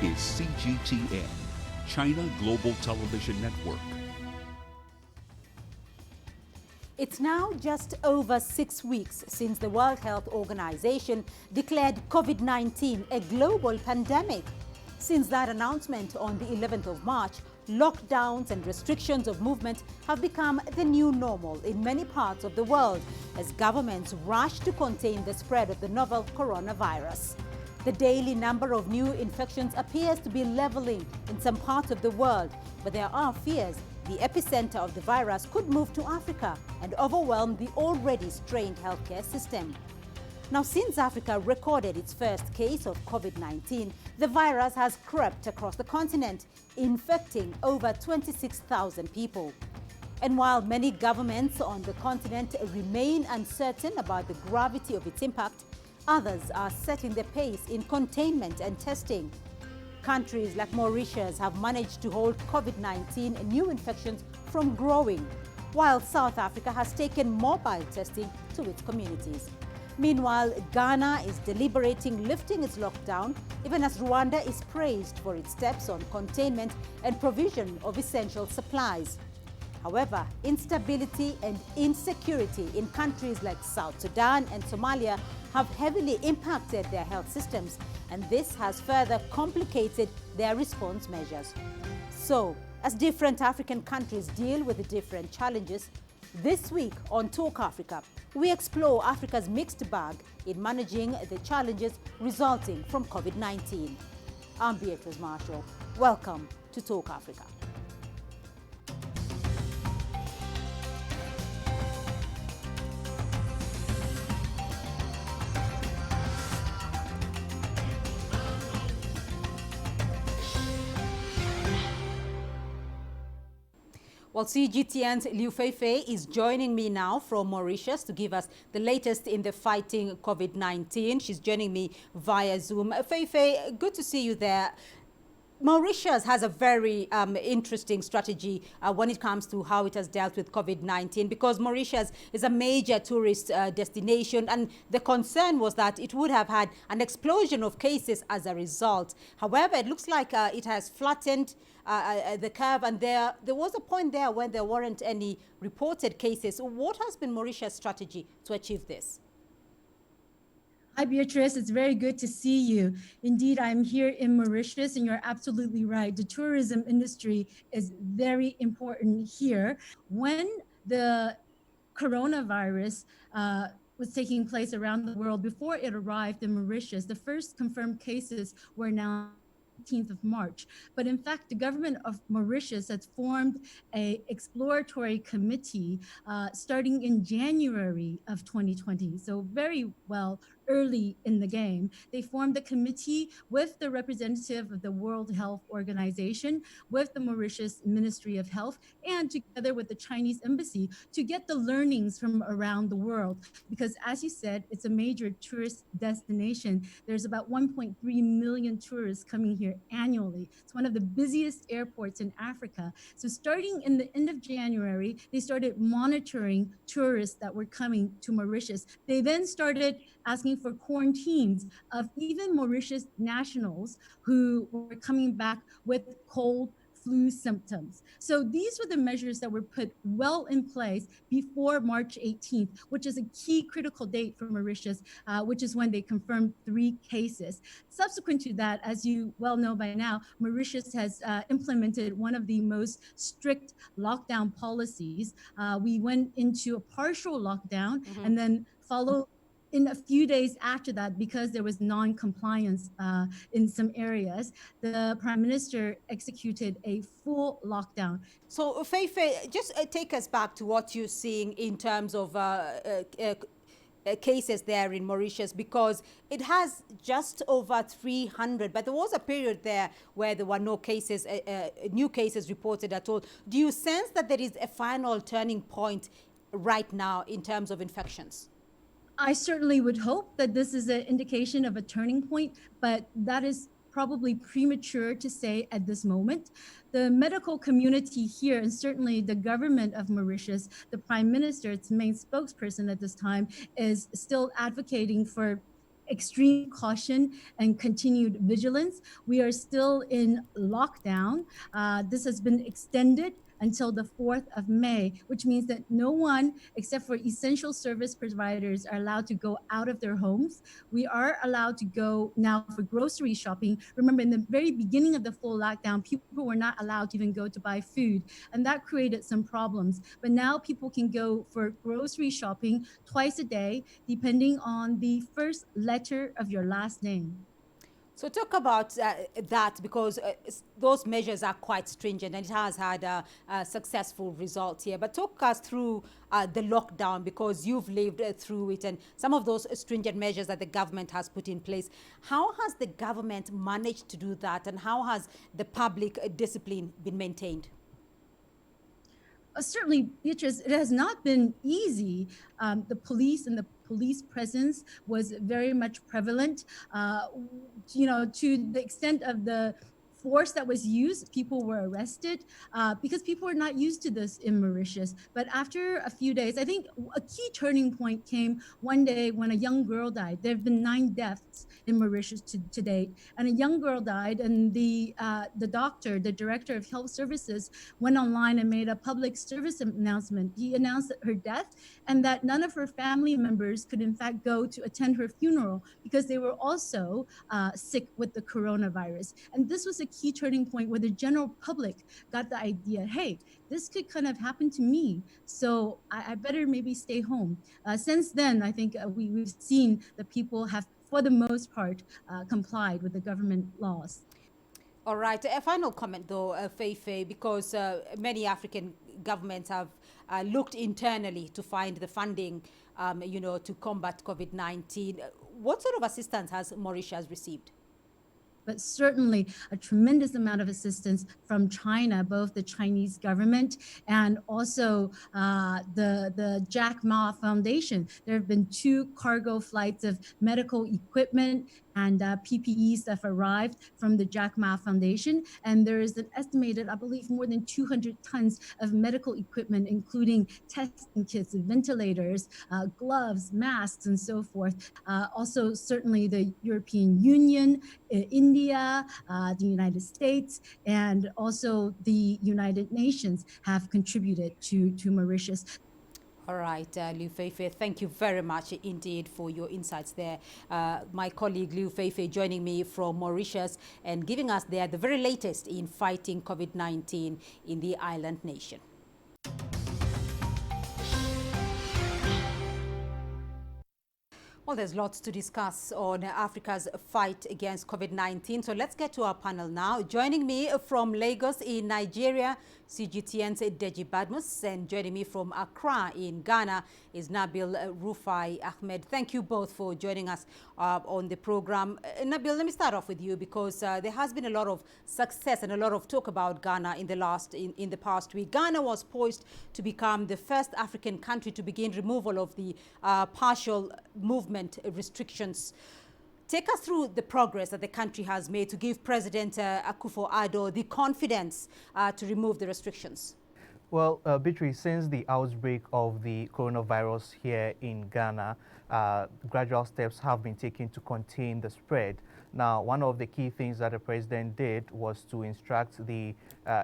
is CGTN, China Global Television Network. It's now just over 6 weeks since the World Health Organization declared COVID-19 a global pandemic. Since that announcement on the 11th of March, lockdowns and restrictions of movement have become the new normal in many parts of the world as governments rush to contain the spread of the novel coronavirus. The daily number of new infections appears to be leveling in some parts of the world, but there are fears the epicenter of the virus could move to Africa and overwhelm the already strained healthcare system. Now, since Africa recorded its first case of COVID-19, the virus has crept across the continent, infecting over 26,000 people. And while many governments on the continent remain uncertain about the gravity of its impact, others are setting the pace in containment and testing. Countries like Mauritius have managed to hold COVID-19 new infections from growing, while South Africa has taken mobile testing to its communities. Meanwhile, Ghana is deliberating lifting its lockdown, even as Rwanda is praised for its steps on containment and provision of essential supplies. However, instability and insecurity in countries like South Sudan and Somalia have heavily impacted their health systems, and this has further complicated their response measures. So, as different African countries deal with the different challenges, this week on Talk Africa, we explore Africa's mixed bag in managing the challenges resulting from COVID-19. I'm Beatrice Marshall. Welcome to Talk Africa. Well, CGTN's Liu Feifei is joining me now from Mauritius to give us the latest in the fighting COVID-19. She's joining me via Zoom. Feifei, good to see you there. Mauritius has a very interesting strategy when it comes to how it has dealt with COVID-19, because Mauritius is a major tourist destination, and the concern was that it would have had an explosion of cases as a result. However, it looks like it has flattened the curve, and there was a point there when there weren't any reported cases. What has been Mauritius' strategy to achieve this? Hi, Beatrice. It's very good to see you. Indeed, I'm here in Mauritius, and you're absolutely right. The tourism industry is very important here. When the coronavirus was taking place around the world, before it arrived in Mauritius, the first confirmed cases were now 18th of March. But in fact, the government of Mauritius has formed an exploratory committee starting in January of 2020. So very well early in the game. They formed a committee with the representative of the World Health Organization, with the Mauritius Ministry of Health, and together with the Chinese embassy to get the learnings from around the world. Because as you said, it's a major tourist destination. There's about 1.3 million tourists coming here annually. It's one of the busiest airports in Africa. So starting in the end of January, they started monitoring tourists that were coming to Mauritius. They then started asking for quarantines of even Mauritius nationals who were coming back with cold, flu symptoms. So these were the measures that were put well in place before March 18th, which is a key critical date for Mauritius, which is when they confirmed 3 cases. Subsequent to that, as you well know by now, Mauritius has implemented one of the most strict lockdown policies. We went into a partial lockdown and then followed in a few days after that, because there was non-compliance in some areas, the Prime Minister executed a full lockdown. So, Feifei, just take us back to what you're seeing in terms of cases there in Mauritius, because it has just over 300, but there was a period there where there were no cases, new cases reported at all. Do you sense that there is a final turning point right now in terms of infections? I certainly would hope that this is an indication of a turning point, but that is probably premature to say at this moment. The medical community here, and certainly the government of Mauritius, the Prime Minister, its main spokesperson at this time, is still advocating for extreme caution and continued vigilance. We are still in lockdown. This has been extended until the 4th of May, which means that no one except for essential service providers are allowed to go out of their homes. We are allowed to go now for grocery shopping. Remember, in the very beginning of the full lockdown, people were not allowed to even go to buy food, and that created some problems. But now people can go for grocery shopping twice a day, depending on the first letter of your last name. So talk about that, because those measures are quite stringent and it has had a successful results here. But talk us through the lockdown, because you've lived through it, and some of those stringent measures that the government has put in place. How has the government managed to do that, and how has the public discipline been maintained? Certainly, Beatrice, it has not been easy. The police and the police presence was very much prevalent. To the extent of the force that was used, people were arrested because people are not used to this in Mauritius. But after a few days, I think a key turning point came one day when a young girl died. There have been 9 deaths in Mauritius to date, and a young girl died, and the doctor, the director of health services, went online and made a public service announcement. He announced her death and that none of her family members could in fact go to attend her funeral because they were also sick with the coronavirus. And this was a key turning point where the general public got the idea, hey, this could kind of happen to me, so I better maybe stay home. Since then, I think we've seen that people have, for the most part, complied with the government laws. All right. A final comment, though, Feifei, because many African governments have looked internally to find the funding, to combat COVID-19. What sort of assistance has Mauritius received? But certainly a tremendous amount of assistance from China, both the Chinese government and also the Jack Ma Foundation. There have been 2 cargo flights of medical equipment and PPEs that have arrived from the Jack Ma Foundation. And there is an estimated, I believe, more than 200 tons of medical equipment, including testing kits, ventilators, gloves, masks, and so forth. Also, certainly the European Union, India, the United States, and also the United Nations have contributed to Mauritius. All right, Liu Feifei, thank you very much indeed for your insights there. My colleague Liu Feifei joining me from Mauritius and giving us there the very latest in fighting COVID-19 in the island nation. Well, there's lots to discuss on Africa's fight against COVID-19. So let's get to our panel now. Joining me from Lagos in Nigeria, CGTN's Deji Badmus, and joining me from Accra in Ghana is Nabil Rufai Ahmed. Thank you both for joining us on the program. Nabil, let me start off with you, because there has been a lot of success and a lot of talk about Ghana in the past week. Ghana was poised to become the first African country to begin removal of the partial movement restrictions. Take us through the progress that the country has made to give President Akufo-Addo the confidence to remove the restrictions. Well, Beatrice, since the outbreak of the coronavirus here in Ghana, gradual steps have been taken to contain the spread. Now, one of the key things that the president did was to instruct the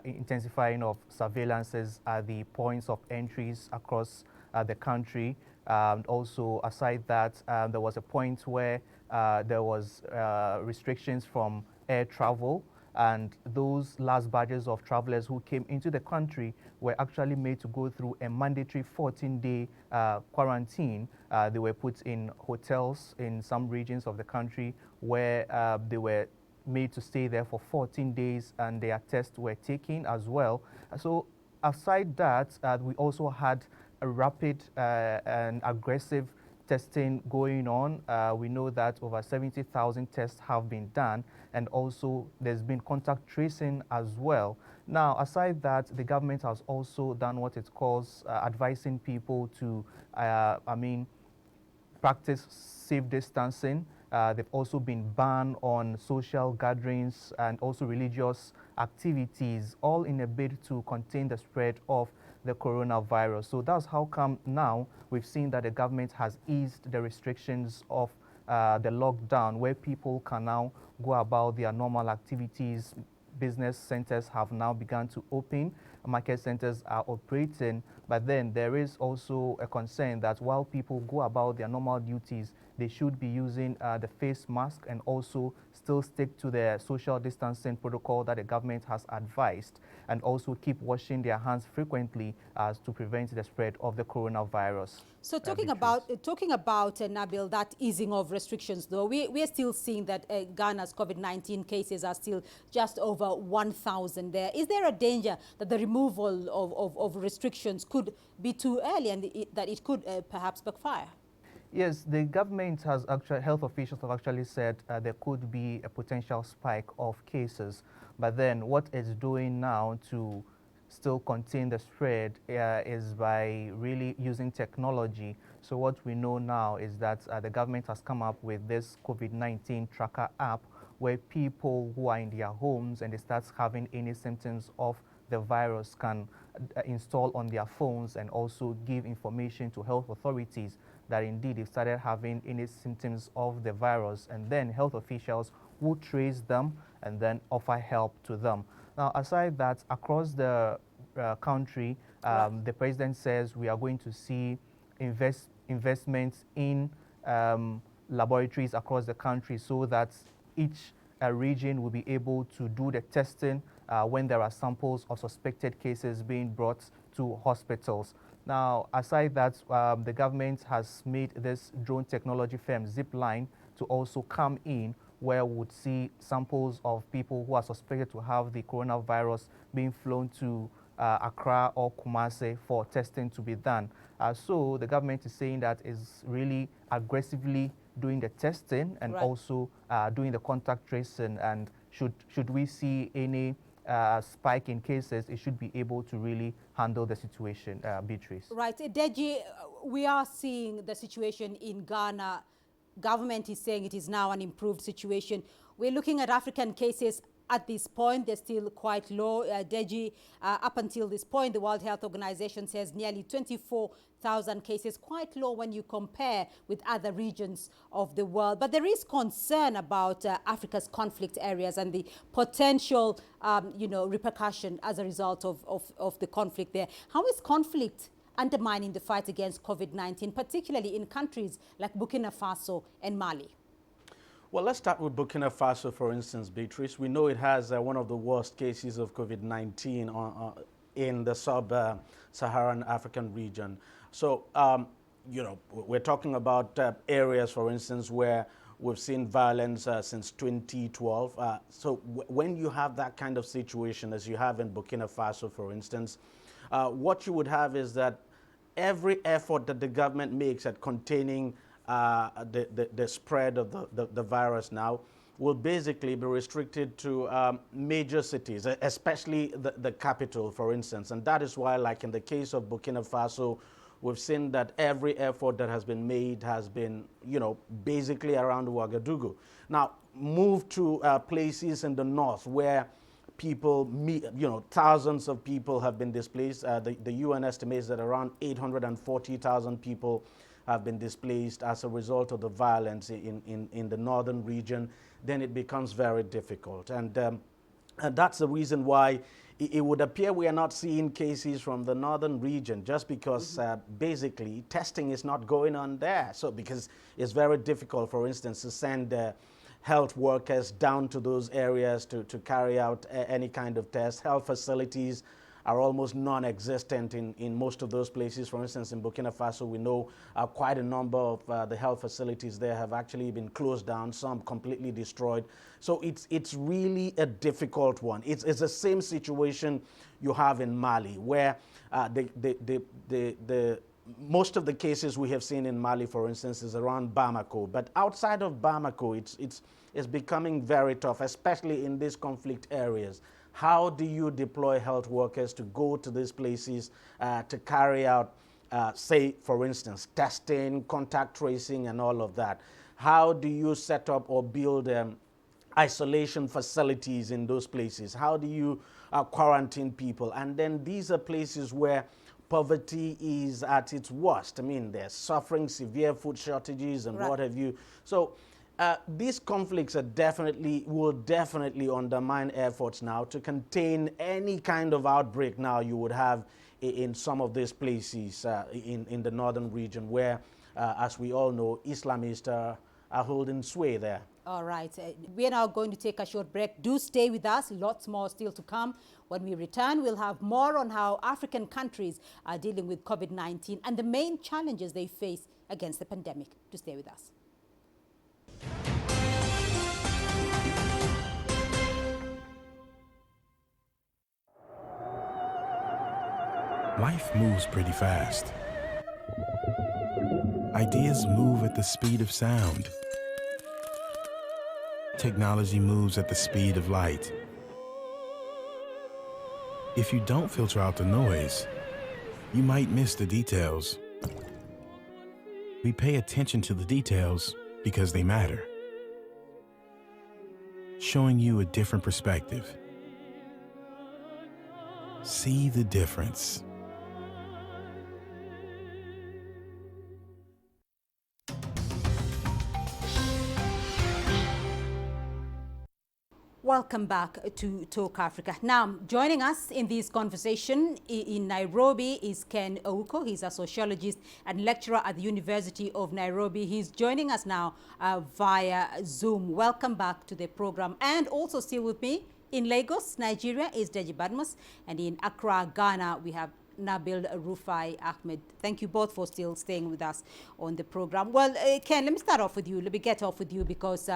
intensifying of surveillances at the points of entries across the country. Also, aside that, there was a point where there was restrictions from air travel, and those last batches of travelers who came into the country were actually made to go through a mandatory 14-day quarantine. They were put in hotels in some regions of the country where they were made to stay there for 14 days, and their tests were taken as well. So aside that, we also had a rapid and aggressive testing going on. We know that over 70,000 tests have been done, and also there's been contact tracing as well. Now, aside that, the government has also done what it calls advising people to, practice safe distancing. They've also been banned on social gatherings and also religious activities, all in a bid to contain the spread of the coronavirus. So that's how come now we've seen that the government has eased the restrictions of the lockdown, where people can now go about their normal activities. Business centers have now begun to open, market centers are operating, but then there is also a concern that while people go about their normal duties, they should be using the face mask and also still stick to the social distancing protocol that the government has advised, and also keep washing their hands frequently to prevent the spread of the coronavirus. So talking about Nabil, that easing of restrictions, though, we are still seeing that Ghana's COVID-19 cases are still just over 1,000 there. Is there a danger that the removal of restrictions could be too early and that it could perhaps backfire? Yes, the government has actually, health officials have actually said there could be a potential spike of cases. But then what it's doing now to still contain the spread is by really using technology. So what we know now is that the government has come up with this COVID-19 tracker app where people who are in their homes and they start having any symptoms of the virus can install on their phones and also give information to health authorities that indeed they've started having any symptoms of the virus, and then health officials will trace them and then offer help to them. Now, aside that, across the country, the president says we are going to see investments in laboratories across the country so that each region will be able to do the testing when there are samples of suspected cases being brought to hospitals. Now, aside that, the government has made this drone technology firm Zipline to also come in, where we would see samples of people who are suspected to have the coronavirus being flown to Accra or Kumasi for testing to be done. So the government is saying that is really aggressively doing the testing and also doing the contact tracing, and should we see any spike in cases, it should be able to really handle the situation, Beatrice. Right. Deji, we are seeing the situation in Ghana. Government is saying it is now an improved situation. We're looking at African cases at this point. They're still quite low. Deji, up until this point, the World Health Organization says nearly 24,000 cases, quite low when you compare with other regions of the world. But there is concern about Africa's conflict areas and the potential, repercussion as a result of the conflict there. How is conflict undermining the fight against COVID-19, particularly in countries like Burkina Faso and Mali? Well, let's start with Burkina Faso, for instance, Beatrice. We know it has one of the worst cases of COVID-19 in the sub-Saharan African region. So, we're talking about areas, for instance, where we've seen violence since 2012. So when you have that kind of situation, as you have in Burkina Faso, for instance, what you would have is that every effort that the government makes at containing the spread of the virus now will basically be restricted to major cities, especially the capital, for instance. And that is why, like in the case of Burkina Faso, we've seen that every effort that has been made has been, basically around Ouagadougou. Now, move to places in the north where people, thousands of people have been displaced. The UN estimates that around 840,000 people have been displaced as a result of the violence in the northern region. Then it becomes very difficult. And that's the reason why it would appear we are not seeing cases from the northern region, just because basically testing is not going on there. So because it's very difficult, for instance, to send health workers down to those areas to carry out any kind of test. Health facilities are almost non-existent in most of those places. For instance, in Burkina Faso, we know quite a number of the health facilities there have actually been closed down, some completely destroyed. So it's really a difficult one. It's the same situation you have in Mali, where most of the cases we have seen in Mali, for instance, is around Bamako. But outside of Bamako, it's becoming very tough, especially in these conflict areas. How do you deploy health workers to go to these places to carry out, say, for instance, testing, contact tracing, and all of that? How do you set up or build isolation facilities in those places? How do you quarantine people? And then these are places where poverty is at its worst. I mean, they're suffering severe food shortages and what have you. So these conflicts will definitely undermine efforts now to contain any kind of outbreak now you would have in some of these places in the northern region where, as we all know, Islamists are holding sway there. All right. We are now going to take a short break. Do stay with us. Lots more still to come. When we return, we'll have more on how African countries are dealing with COVID-19 and the main challenges they face against the pandemic. Do stay with us. Life moves pretty fast. Ideas move at the speed of sound. Technology moves at the speed of light. If you don't filter out the noise, you might miss the details. We pay attention to the details because they matter, showing you a different perspective. See the difference. Welcome back to Talk Africa. Now, joining us in this conversation in Nairobi is Ken Ouko. He's a sociologist and lecturer at the University of Nairobi. He's joining us now via Zoom. Welcome back to the program. And also still with me in Lagos, Nigeria, is Deji Badmus. And in Accra, Ghana, we have Nabil Rufai Ahmed. Thank you both for still staying with us on the program. Well, Ken, let me start off with you. Let me get off with you because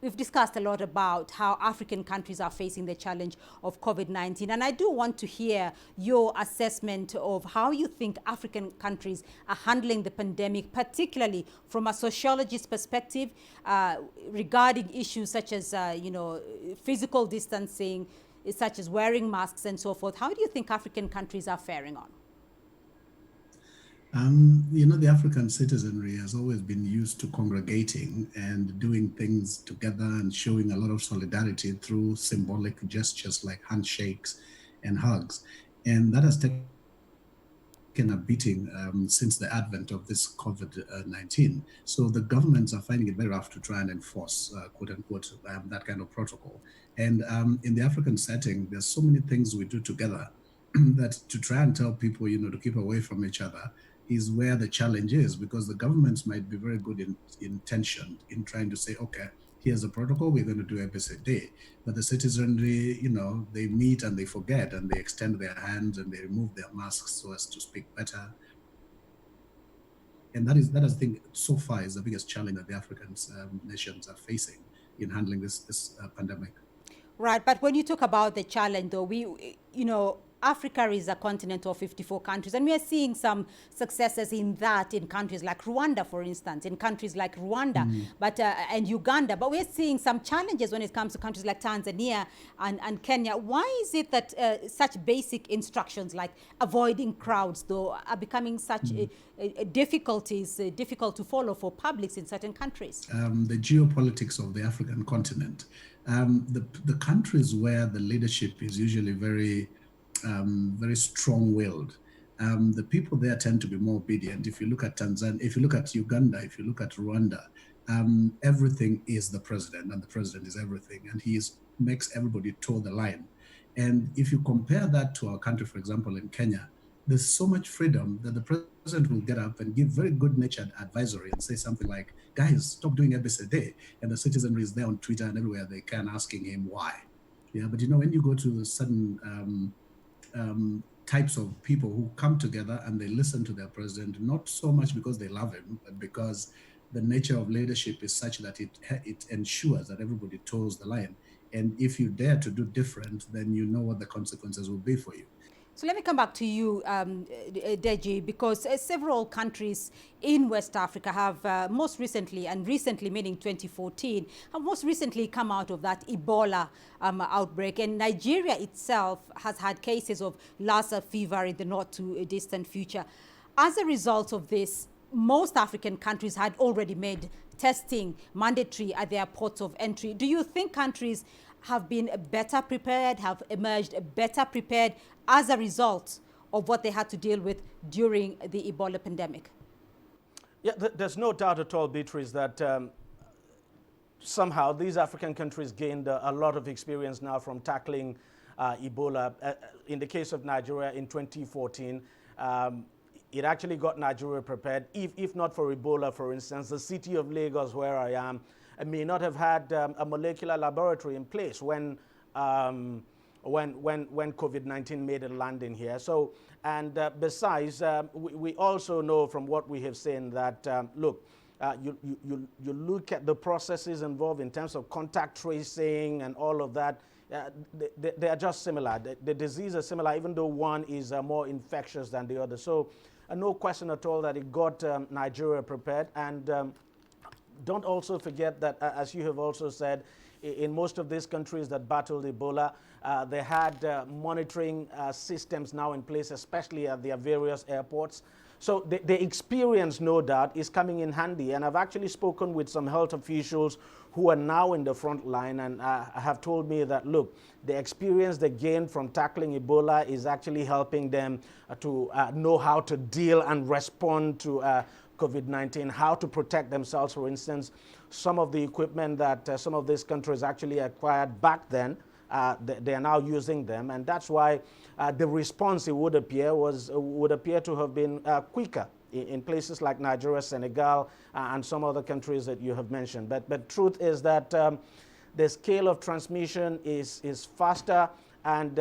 we've discussed a lot about how African countries are facing the challenge of COVID-19. And I do want to hear your assessment of how you think African countries are handling the pandemic, particularly from a sociologist perspective, regarding issues such as, physical distancing, such as wearing masks and so forth. How do you think African countries are faring on? The African citizenry has always been used to congregating and doing things together and showing a lot of solidarity through symbolic gestures like handshakes and hugs. And that has taken a beating since the advent of this COVID-19. So the governments are finding it very rough to try and enforce, quote unquote, that kind of protocol. And in the African setting, there's so many things we do together that to try and tell people, to keep away from each other is where the challenge is, because the governments might be very good in intention in trying to say, okay, here's a protocol, we're going to do ABCD. But the citizenry, they meet and they forget and they extend their hands and they remove their masks so as to speak better. And that is, I think, so far is the biggest challenge that the African nations are facing in handling this pandemic. Right, but when you talk about the challenge, though, Africa is a continent of 54 countries, and we are seeing some successes in that in countries like Rwanda, for instance, in countries like Rwanda and Uganda. But we're seeing some challenges when it comes to countries like Tanzania and Kenya. Why is it that such basic instructions like avoiding crowds, though, are becoming such difficult to follow for publics in certain countries? The geopolitics of the African continent. The countries where the leadership is usually very strong-willed. The people there tend to be more obedient. If you look at Tanzania, if you look at Uganda, if you look at Rwanda, everything is the president, and the president is everything, and he makes everybody toe the line. And if you compare that to our country, for example, in Kenya, there's so much freedom that the president will get up and give very good-natured advisory and say something like, guys, stop doing ABCD. And the citizenry is there on Twitter and everywhere they can asking him why. Yeah, but when you go to certain types of people who come together and they listen to their president, not so much because they love him, but because the nature of leadership is such that it ensures that everybody toes the line. And if you dare to do different, then you know what the consequences will be for you. So let me come back to you, Deji, because several countries in West Africa have most recently meaning 2014, have most recently come out of that Ebola outbreak. And Nigeria itself has had cases of Lassa fever in the not too distant future. As a result of this, most African countries had already made testing mandatory at their ports of entry. Do you think countries have been better prepared, have emerged better prepared as a result of what they had to deal with during the Ebola pandemic? Yeah, there's no doubt at all, Beatrice, that somehow these African countries gained a lot of experience now from tackling Ebola. In the case of Nigeria in 2014, it actually got Nigeria prepared. If not for Ebola, for instance, the city of Lagos, where I am, may not have had a molecular laboratory in place when COVID-19 made a landing here. So, and besides, we also know from what we have seen that, look, you look at the processes involved in terms of contact tracing and all of that. They are just similar. The disease is similar, even though one is more infectious than the other. So no question at all that it got Nigeria prepared. And don't also forget that, as you have also said, in most of these countries that battled Ebola, they had monitoring systems now in place, especially at their various airports. So the experience, no doubt, is coming in handy. And I've actually spoken with some health officials who are now in the front line and have told me that, look, the experience they gained from tackling Ebola is actually helping them to know how to deal and respond to COVID-19, how to protect themselves. For instance, some of the equipment that some of these countries actually acquired back then, they are now using them, and that's why the response, it would appear, to have been quicker in places like Nigeria, Senegal, and some other countries that you have mentioned. But truth is that the scale of transmission is faster, and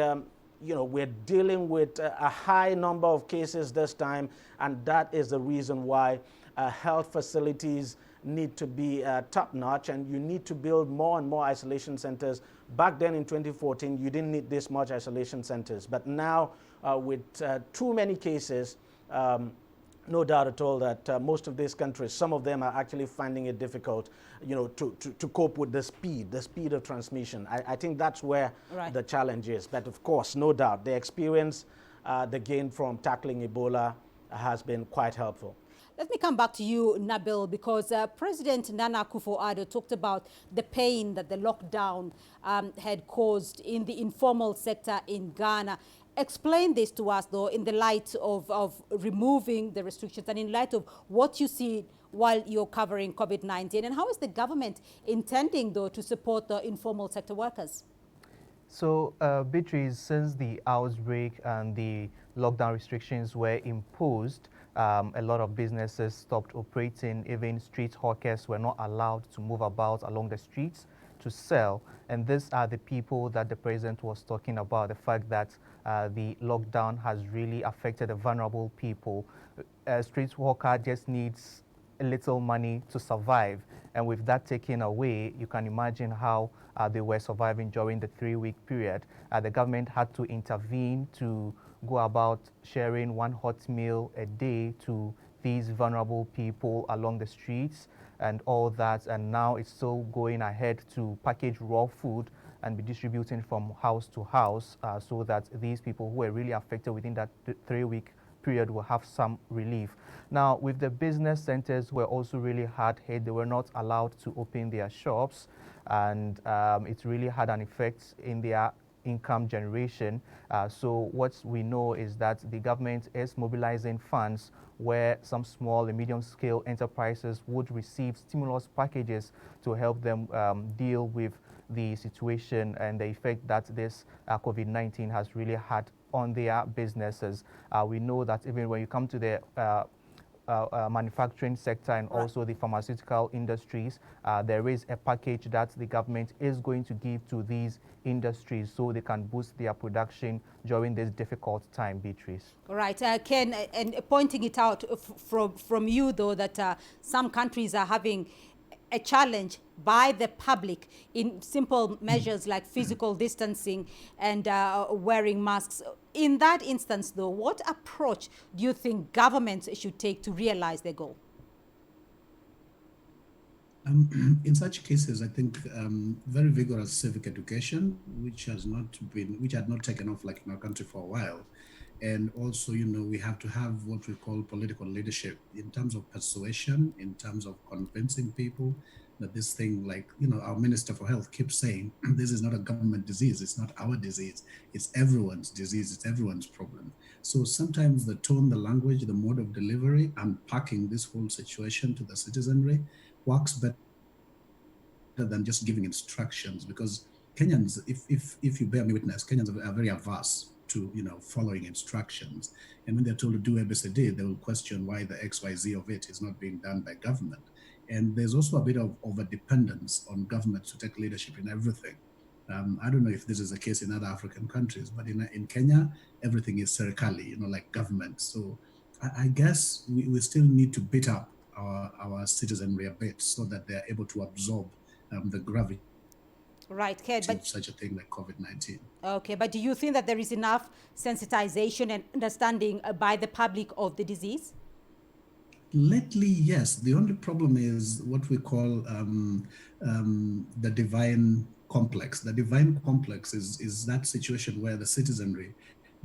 you know, we're dealing with a high number of cases this time, and that is the reason why health facilities need to be top-notch, and you need to build more and more isolation centers. Back then in 2014, you didn't need this much isolation centers. But now, with too many cases, no doubt at all that most of these countries, some of them are actually finding it difficult, you know, to cope with the speed of transmission. I think that's where the challenge is. But of course, no doubt, the experience, the gain from tackling Ebola has been quite helpful. Let me come back to you, Nabil, because President Nana Akufo-Addo talked about the pain that the lockdown had caused in the informal sector in Ghana. Explain this to us, though, in the light of removing the restrictions and in light of what you see while you're covering COVID-19. And how is the government intending, though, to support the informal sector workers? So, Beatrice, since the outbreak and the lockdown restrictions were imposed, a lot of businesses stopped operating. Even street hawkers were not allowed to move about along the streets to sell. And these are the people that the president was talking about, the fact that the lockdown has really affected the vulnerable people. A street hawker just needs a little money to survive. And with that taken away, you can imagine how they were surviving during the 3-week period. The government had to intervene to go about sharing one hot meal a day to these vulnerable people along the streets and all that. And now it's still going ahead to package raw food and be distributing from house to house so that these people who are really affected within that 3-week period will have some relief. Now, with the business centers were also really hard hit. They were not allowed to open their shops, and it really had an effect in their income generation. So what we know is that the government is mobilizing funds where some small and medium scale enterprises would receive stimulus packages to help them deal with the situation and the effect that this COVID-19 has really had on their businesses. We know that even when you come to the manufacturing sector and also the pharmaceutical industries, there is a package that the government is going to give to these industries so they can boost their production during this difficult time, Beatrice. Right, Ken, and pointing it out from you, though, that some countries are having a challenge by the public in simple measures like physical distancing and wearing masks. In that instance, though, what approach do you think governments should take to realize their goal? In such cases, I think very vigorous civic education, which had not taken off like in our country for a while. And also, you know, we have to have what we call political leadership in terms of persuasion, in terms of convincing people that this thing, like, our Minister for Health keeps saying, this is not a government disease, it's not our disease, it's everyone's disease, it's everyone's problem. So sometimes the tone, the language, the mode of delivery, unpacking this whole situation to the citizenry works better than just giving instructions, because Kenyans, if you bear me witness, Kenyans are very averse to following instructions, and when they're told to do ABCD, they will question why the XYZ of it is not being done by government. And there's also a bit of over dependence on government to take leadership in everything. I don't know if this is the case in other African countries, but in Kenya, everything is serikali, like government. So I guess we still need to beat up our citizenry a bit so that they're able to absorb the gravity Right, Ken, but of such a thing like COVID-19. okay, but do you think that there is enough sensitization and understanding by the public of the disease? Lately, yes. The only problem is what we call the divine complex. The divine complex is that situation where the citizenry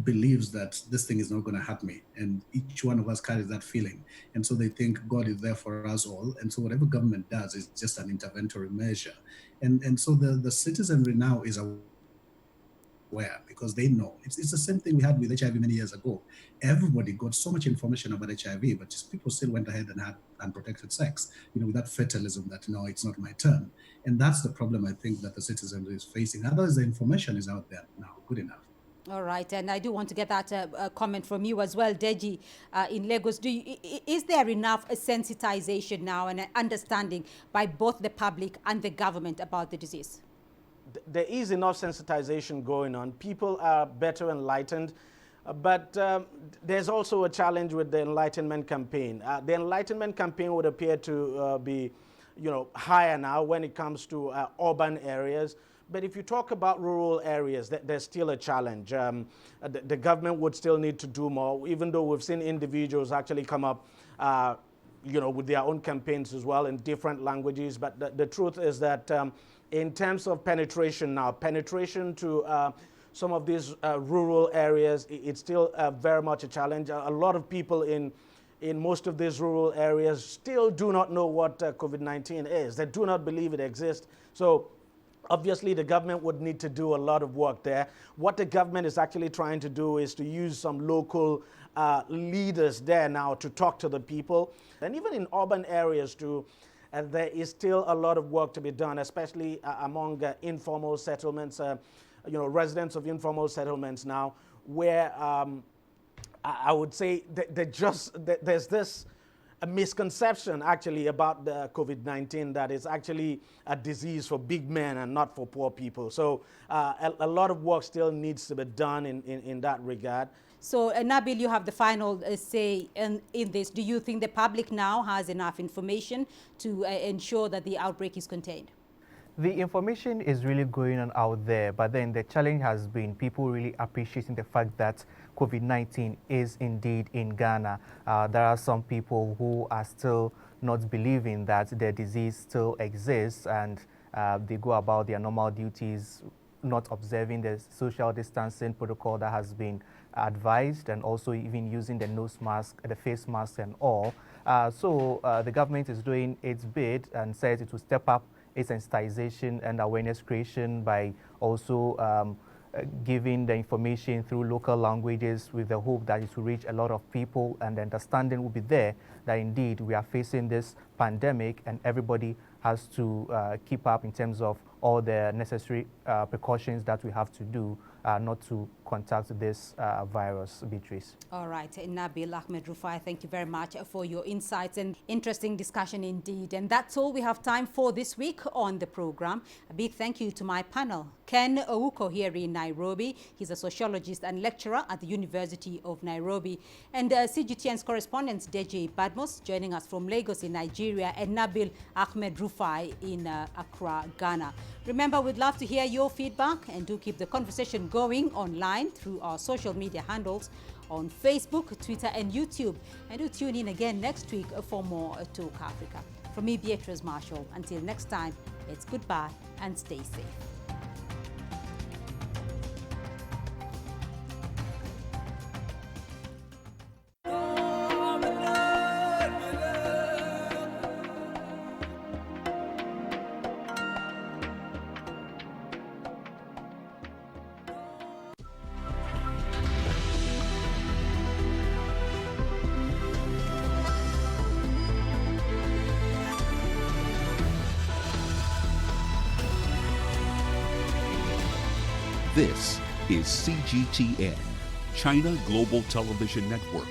believes that this thing is not going to hurt me, and each one of us carries that feeling, and so they think God is there for us all, and so whatever government does is just an interventory measure, and so the citizenry now is aware, because they know it's the same thing we had with HIV many years ago. Everybody got so much information about HIV, but just people still went ahead and had unprotected sex, with that fatalism that no, it's not my turn. And that's the problem I think that the citizenry is facing. Otherwise, the information is out there now, good enough. All right, and I do want to get that comment from you as well, Deji, in Lagos. Is there enough sensitization now and understanding by both the public and the government about the disease? There is enough sensitization going on. People are better enlightened, but there's also a challenge with the Enlightenment campaign. The Enlightenment campaign would appear to be, higher now when it comes to urban areas. But if you talk about rural areas, there's still a challenge. The government would still need to do more, even though we've seen individuals actually come up, with their own campaigns as well in different languages. But the truth is that in terms of penetration to some of these rural areas, it's still very much a challenge. A lot of people in most of these rural areas still do not know what COVID-19 is. They do not believe it exists. So obviously, the government would need to do a lot of work there. What the government is actually trying to do is to use some local leaders there now to talk to the people. And even in urban areas too, there is still a lot of work to be done, especially among informal settlements, residents of informal settlements now, where I would say there's this a misconception actually about the COVID-19 that it's actually a disease for big men and not for poor people. So a lot of work still needs to be done in that regard. So Nabil, you have the final say in this. Do you think the public now has enough information to ensure that the outbreak is contained? The information is really going on out there, but then the challenge has been people really appreciating the fact that COVID-19 is indeed in Ghana. There are some people who are still not believing that the disease still exists, and they go about their normal duties, not observing the social distancing protocol that has been advised, and also even using the nose mask, the face mask and all. So the government is doing its bit and says it will step up its sensitization and awareness creation by also giving the information through local languages, with the hope that it will reach a lot of people, and the understanding will be there that indeed we are facing this pandemic and everybody has to keep up in terms of all the necessary precautions that we have to do not to contact this virus, Beatrice. All right, Nabil Ahmed Rufai, thank you very much for your insights and interesting discussion indeed. And that's all we have time for this week on the program. A big thank you to my panel. Ken Ouko here in Nairobi. He's a sociologist and lecturer at the University of Nairobi. And CGTN's correspondent, Deji Badmos, joining us from Lagos in Nigeria, and Nabil Ahmed Rufai in Accra, Ghana. Remember, we'd love to hear your feedback, and do keep the conversation going online through our social media handles on Facebook, Twitter, and YouTube. And do tune in again next week for more Talk Africa. From me, Beatrice Marshall. Until next time, it's goodbye and stay safe. This is CGTN, China Global Television Network.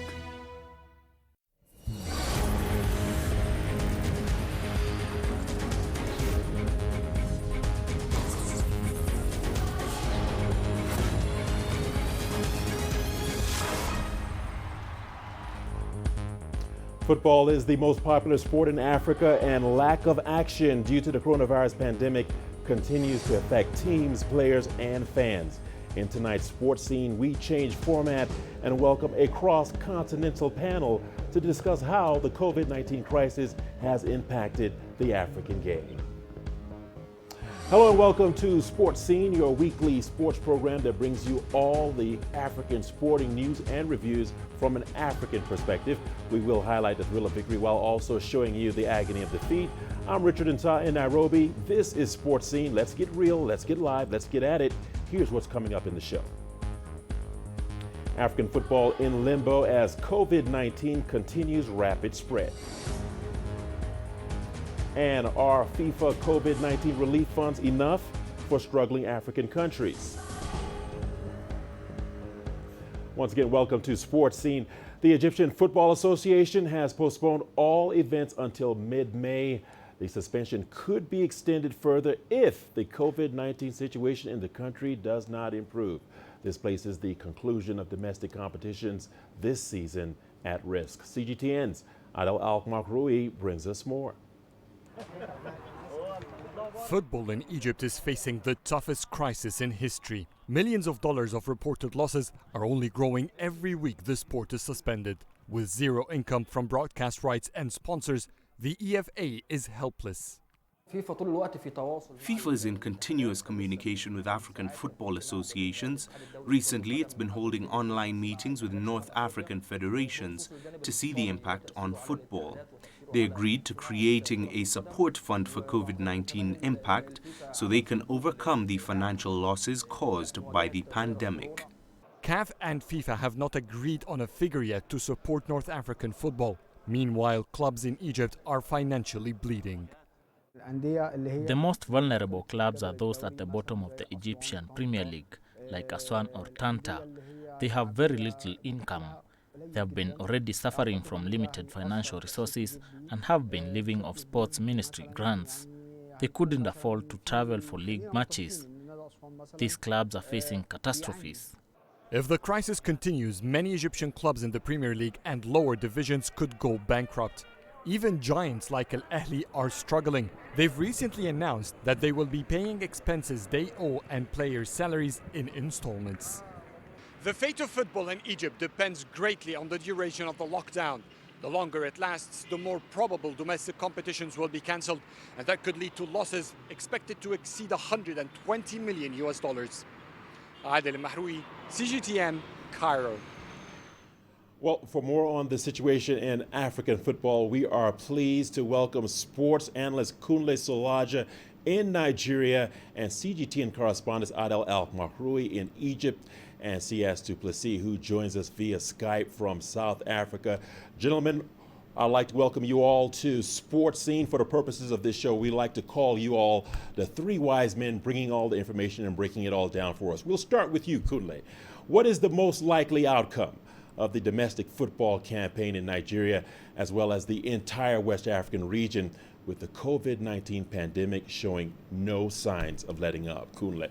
Football is the most popular sport in Africa, and lack of action due to the coronavirus pandemic continues to affect teams, players, and fans. In tonight's sports scene, we change format and welcome a cross-continental panel to discuss how the COVID-19 crisis has impacted the African game. Hello and welcome to Sports Scene, your weekly sports program that brings you all the African sporting news and reviews from an African perspective. We will highlight the thrill of victory while also showing you the agony of defeat. I'm Richard Nta in Nairobi. This is Sports Scene. Let's get real, let's get live, let's get at it. Here's what's coming up in the show. African football in limbo as COVID-19 continues rapid spread. And are FIFA COVID-19 relief funds enough for struggling African countries? Once again, welcome to Sports Scene. The Egyptian Football Association has postponed all events until mid-May. The suspension could be extended further if the COVID-19 situation in the country does not improve. This places the conclusion of domestic competitions this season at risk. CGTN's Adel Al-Makroui brings us more. Football in Egypt is facing the toughest crisis in history. Millions of dollars of reported losses are only growing every week the sport is suspended. With zero income from broadcast rights and sponsors, the EFA is helpless. FIFA is in continuous communication with African football associations. Recently, it's been holding online meetings with North African federations to see the impact on football. They agreed to creating a support fund for COVID-19 impact so they can overcome the financial losses caused by the pandemic. CAF and FIFA have not agreed on a figure yet to support North African football. Meanwhile, clubs in Egypt are financially bleeding. The most vulnerable clubs are those at the bottom of the Egyptian Premier League, like Aswan or Tanta. They have very little income. They have been already suffering from limited financial resources and have been living off sports ministry grants. They couldn't afford to travel for league matches. These clubs are facing catastrophes. If the crisis continues, many Egyptian clubs in the Premier League and lower divisions could go bankrupt. Even giants like Al Ahly are struggling. They've recently announced that they will be paying expenses they owe and players' salaries in installments. The fate of football in Egypt depends greatly on the duration of the lockdown. The longer it lasts, the more probable domestic competitions will be cancelled, and that could lead to losses expected to exceed $120 million. Adel Mahroui, CGTN, Cairo. Well, for more on the situation in African football, we are pleased to welcome sports analyst Kunle Solaja in Nigeria and CGTN correspondent Adel Al-Makroui in Egypt, and CS Duplessis, who joins us via Skype from South Africa. Gentlemen, I'd like to welcome you all to Sports Scene. For the purposes of this show, we like to call you all the three wise men bringing all the information and breaking it all down for us. We'll start with you, Kunle. What is the most likely outcome of the domestic football campaign in Nigeria, as well as the entire West African region, with the COVID-19 pandemic showing no signs of letting up? Kunle.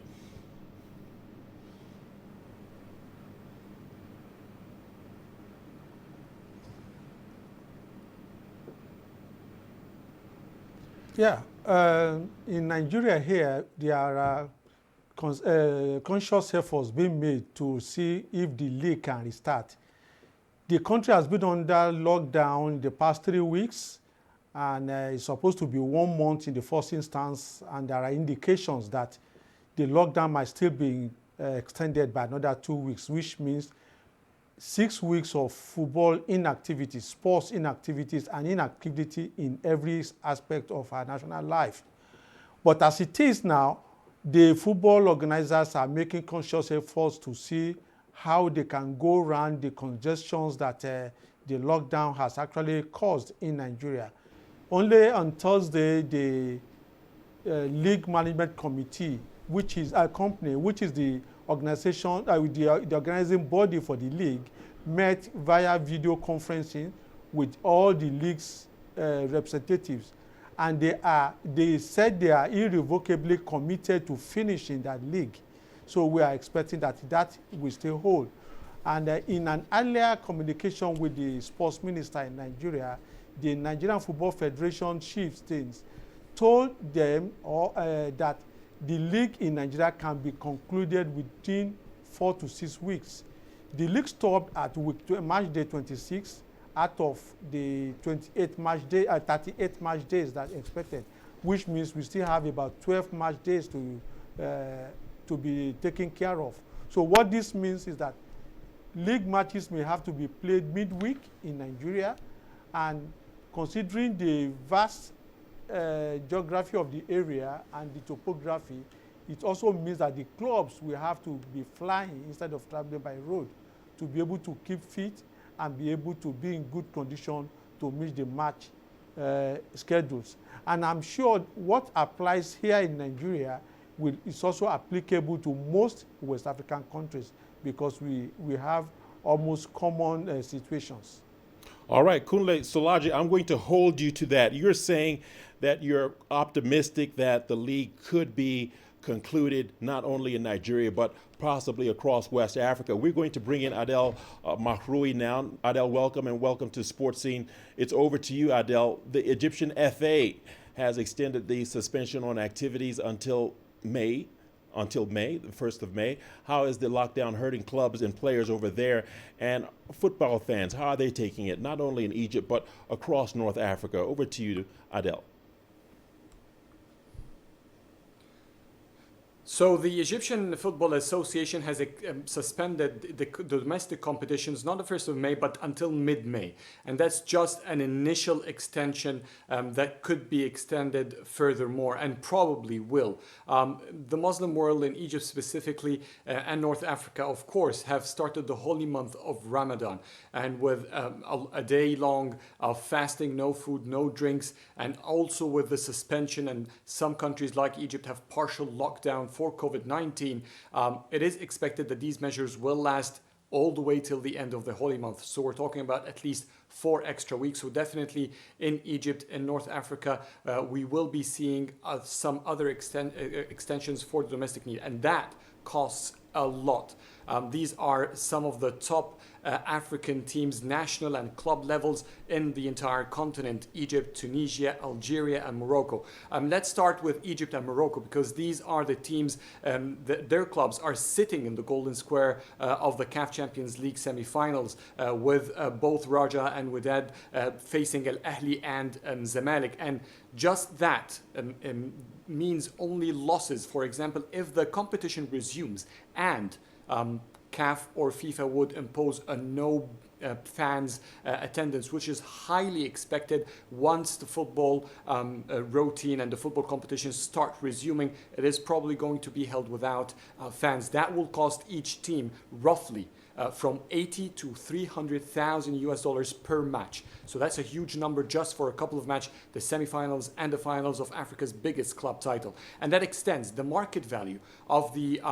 Yeah, in Nigeria here, there are conscious efforts being made to see if the league can restart. The country has been under lockdown the past 3 weeks, and it's supposed to be 1 month in the first instance, and there are indications that the lockdown might still be extended by another 2 weeks, which means 6 weeks of football inactivities, sports inactivities, and inactivity in every aspect of our national life. But as it is now, the football organizers are making conscious efforts to see how they can go around the congestions that the lockdown has actually caused in Nigeria. Only on Thursday, the League Management Committee, which is a company, which is the organization, with the organizing body for the league, met via video conferencing with all the league's representatives, and they said they are irrevocably committed to finishing that league. So we are expecting that will still hold. And in an earlier communication with the sports minister in Nigeria, the Nigerian Football Federation chief told them that the league in Nigeria can be concluded within 4 to 6 weeks. The league stopped at March day 26 out of the 38 match days that expected, which means we still have about 12 match days to be taken care of. So what this means is that league matches may have to be played midweek in Nigeria, and considering the vast geography of the area and the topography, it also means that the clubs will have to be flying instead of traveling by road to be able to keep fit and be able to be in good condition to meet the match schedules. And I'm sure what applies here in Nigeria is also applicable to most West African countries, because we have almost common situations. All right, Kunle Solaji, I'm going to hold you to that. You're saying that you're optimistic that the league could be concluded not only in Nigeria, but possibly across West Africa. We're going to bring in Adel Mahroui now. Adel, welcome, and welcome to Sports Scene. It's over to you, Adel. The Egyptian FA has extended the suspension on activities until May, the 1st of May. How is the lockdown hurting clubs and players over there? And football fans, how are they taking it, not only in Egypt, but across North Africa? Over to you, Adel. So the Egyptian Football Association has suspended the domestic competitions, not the 1st of May, but until mid-May. And that's just an initial extension that could be extended furthermore, and probably will. The Muslim world in Egypt specifically, and North Africa, of course, have started the holy month of Ramadan. And with a day long of fasting, no food, no drinks, and also with the suspension, and some countries like Egypt have partial lockdown for COVID-19, it is expected that these measures will last all the way till the end of the holy month. So we're talking about at least 4 extra weeks. So definitely in Egypt and North Africa, we will be seeing some other extensions for the domestic need, and that costs a lot. These are some of the top African teams, national and club levels in the entire continent: Egypt, Tunisia, Algeria, and Morocco. Let's start with Egypt and Morocco, because these are the teams, their clubs are sitting in the golden square of the CAF Champions League semi-finals, with both Raja and Wydad facing Al Ahli and Zamalek. And just that means only losses. For example, if the competition resumes and CAF or FIFA would impose a no fans attendance, which is highly expected once the football routine and the football competitions start resuming, it is probably going to be held without fans. That will cost each team roughly from 80 to 300,000 US dollars per match. So that's a huge number just for a couple of matches, the semifinals and the finals of Africa's biggest club title. And that extends the market value of the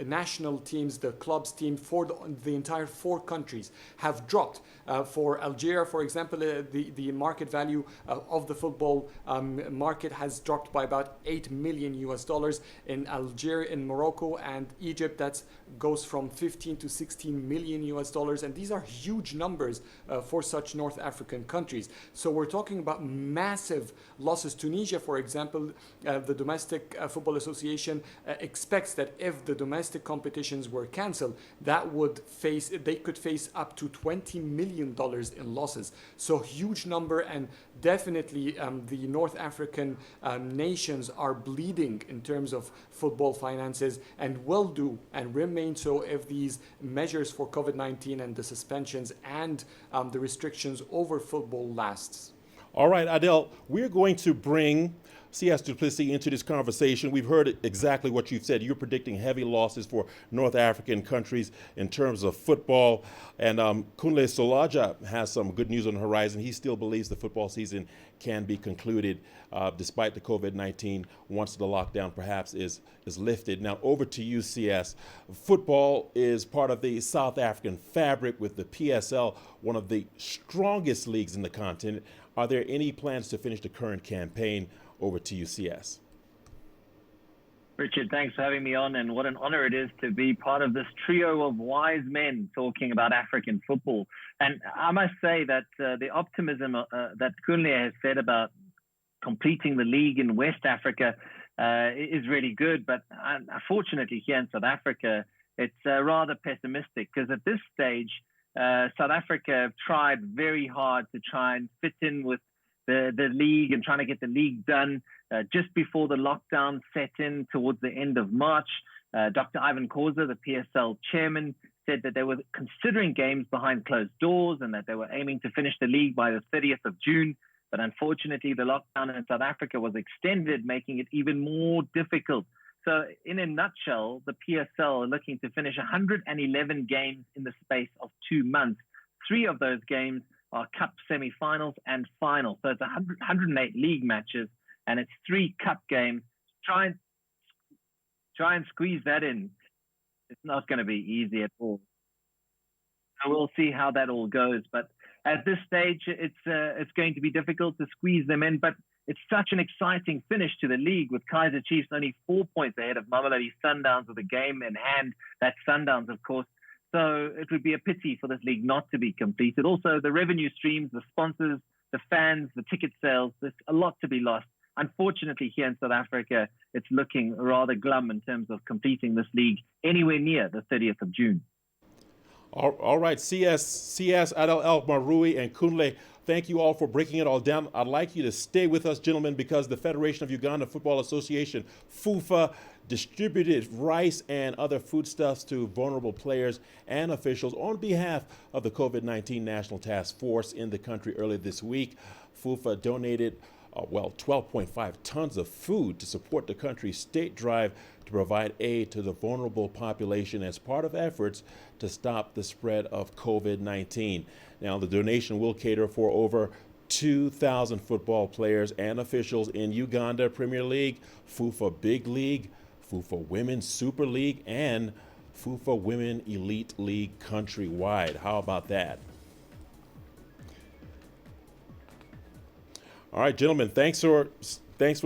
national teams, the clubs team for the entire 4 countries have dropped. For Algeria, for example, the market value of the football market has dropped by about 8 million US dollars. In Algeria, in Morocco and Egypt, that goes from 15 to 16 million US dollars. And these are huge numbers for such North African countries. So we're talking about massive losses. Tunisia, for example, the Domestic Football Association expects that if the domestic competitions were cancelled, they could face up to $20 million in losses. So huge number, and definitely the North African nations are bleeding in terms of football finances, and will do and remain so if these measures for COVID-19 and the suspensions and the restrictions over football lasts. All right, Adel, we're going to bring C.S. Duplessis into this conversation. We've heard exactly what you've said. You're predicting heavy losses for North African countries in terms of football. And Kunle Solaja has some good news on the horizon. He still believes the football season can be concluded despite the COVID-19 once the lockdown perhaps is lifted. Now over to you, C.S. Football is part of the South African fabric with the PSL, one of the strongest leagues in the continent. Are there any plans to finish the current campaign? Over to you, CS. Richard, thanks for having me on, and what an honor it is to be part of this trio of wise men talking about African football. And I must say that the optimism that Kunle has said about completing the league in West Africa is really good, but unfortunately here in South Africa, it's rather pessimistic, because at this stage, South Africa have tried very hard to try and fit in with the league and trying to get the league done just before the lockdown set in towards the end of March. Dr. Ivan Khoza, the PSL chairman, said that they were considering games behind closed doors and that they were aiming to finish the league by the 30th of June. But unfortunately, the lockdown in South Africa was extended, making it even more difficult. So in a nutshell, the PSL are looking to finish 111 games in the space of 2 months. 3 of those games are cup semi-finals and finals. So it's 108 league matches, and it's 3 cup games. Try and squeeze that in. It's not going to be easy at all. So we'll see how that all goes. But at this stage, it's going to be difficult to squeeze them in. But it's such an exciting finish to the league, with Kaizer Chiefs only 4 points ahead of Mamelodi Sundowns with a game in hand. That's Sundowns, of course. So it would be a pity for this league not to be completed. Also, the revenue streams, the sponsors, the fans, the ticket sales, there's a lot to be lost. Unfortunately, here in South Africa, it's looking rather glum in terms of completing this league anywhere near the 30th of June. All right, CS, Adel El Marui, and Kunle, thank you all for breaking it all down. I'd like you to stay with us, gentlemen, because the Federation of Uganda Football Association, FIFA, distributed rice and other foodstuffs to vulnerable players and officials on behalf of the COVID-19 National Task Force in the country earlier this week. FIFA donated 12.5 tons of food to support the country's state drive to provide aid to the vulnerable population as part of efforts to stop the spread of COVID-19. Now, the donation will cater for over 2,000 football players and officials in Uganda Premier League, FIFA Big League, FIFA Women's Super League, and FIFA Women Elite League countrywide. How about that? All right, gentlemen, thanks for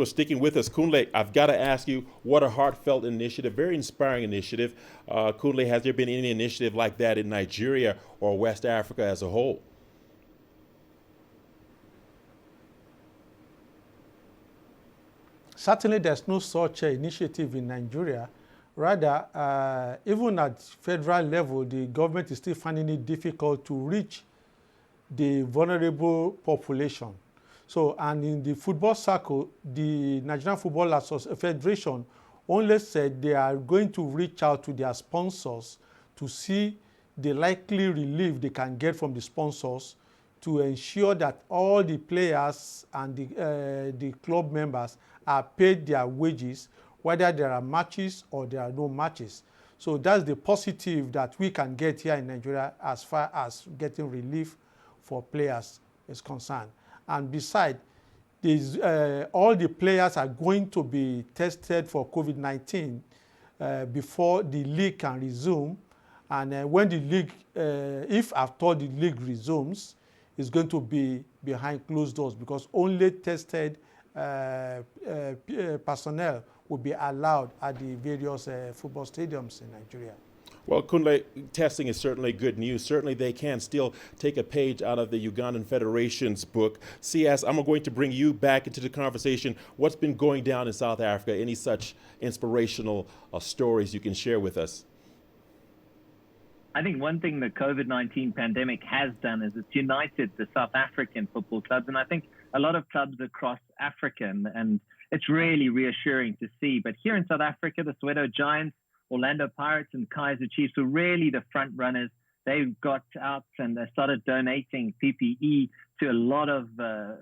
sticking with us. Kunle, I've got to ask you, what a heartfelt initiative, very inspiring initiative. Kunle, has there been any initiative like that in Nigeria or West Africa as a whole? Certainly, there's no such initiative in Nigeria. Rather, even at federal level, the government is still finding it difficult to reach the vulnerable population. So, and in the football circle, the Nigerian Football Federation only said they are going to reach out to their sponsors to see the likely relief they can get from the sponsors to ensure that all the players and the club members are paid their wages, whether there are matches or there are no matches. So that's the positive that we can get here in Nigeria as far as getting relief for players is concerned. And besides, all the players are going to be tested for COVID-19 before the league can resume. And when the league, if after the league resumes, it's going to be behind closed doors, because only tested personnel will be allowed at the various football stadiums in Nigeria. Well, Kunle, testing is certainly good news. Certainly they can still take a page out of the Ugandan Federation's book. CS, I'm going to bring you back into the conversation. What's been going down in South Africa? Any such inspirational stories you can share with us? I think one thing the COVID-19 pandemic has done is it's united the South African football clubs, and I think a lot of clubs across Africa, and it's really reassuring to see. But here in South Africa, the Soweto Giants, Orlando Pirates and Kaizer Chiefs were really the front runners. They got out and they started donating PPE to a lot of the